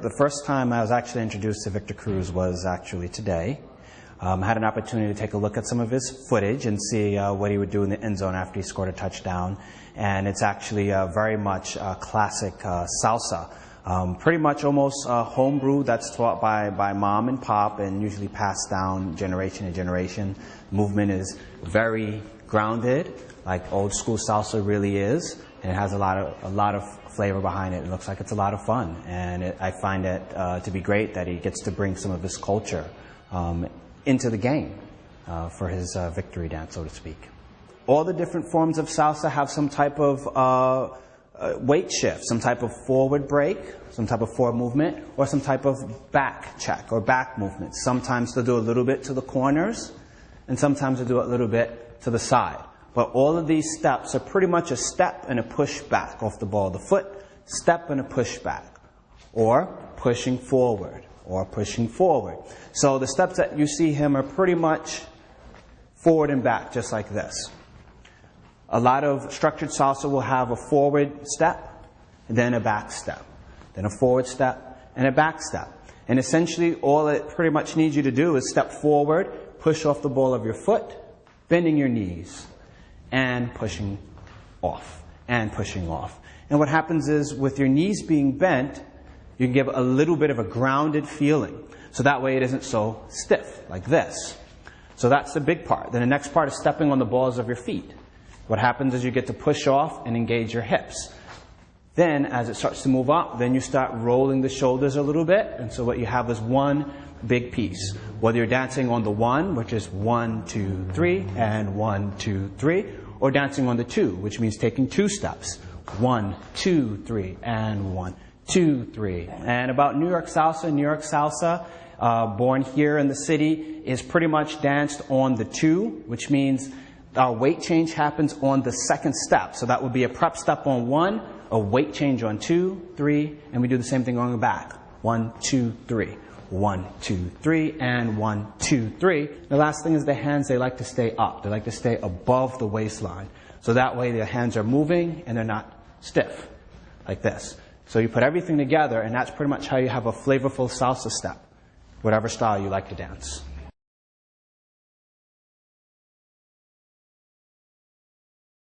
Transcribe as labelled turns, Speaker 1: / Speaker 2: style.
Speaker 1: The first time I was actually introduced to Victor Cruz was actually today. I had an opportunity to take a look at some of his footage and see what he would do in the end zone after he scored a touchdown. And it's actually very much classic salsa. Pretty much almost homebrew that's taught by mom and pop and usually passed down generation to generation. Movement is very grounded, like old school salsa really is. And it has a lot of flavor behind it. It looks like it's a lot of fun. And I find it to be great that he gets to bring some of his culture into the game for his victory dance, so to speak. All the different forms of salsa have some type of weight shift, some type of forward break, some type of forward movement, or some type of back check or back movement. Sometimes they'll do a little bit to the corners, and sometimes they'll do a little bit to the side. But all of these steps are pretty much a step and a push back off the ball of the foot, step and a push back, or pushing forward, or pushing forward. So the steps that you see him are pretty much forward and back, just like this. A lot of structured salsa will have a forward step, and then a back step, then a forward step, and a back step. And essentially, all it pretty much needs you to do is step forward, push off the ball of your foot, bending your knees, and pushing off, and pushing off. And what happens is, with your knees being bent, you can give a little bit of a grounded feeling. So that way it isn't so stiff, like this. So that's the big part. Then the next part is stepping on the balls of your feet. What happens is you get to push off and engage your hips. Then, as it starts to move up, then you start rolling the shoulders a little bit. And so what you have is one big piece. Whether you're dancing on the 1, which is 1, 2, 3, and 1, 2, 3, or dancing on the 2, which means taking 2 steps. 1, 2, 3, and 1, 2, 3. And about New York salsa, born here in the city, is pretty much danced on the 2, which means our weight change happens on the second step. So that would be a prep step on 1, a weight change on 2, 3, and we do the same thing going back. 1, 2, 3. 1, 2, 3, and 1, 2, 3. The last thing is the hands, they like to stay up. They like to stay above the waistline. So that way the hands are moving and they're not stiff, like this. So you put everything together, and that's pretty much how you have a flavorful salsa step, whatever style you like to dance.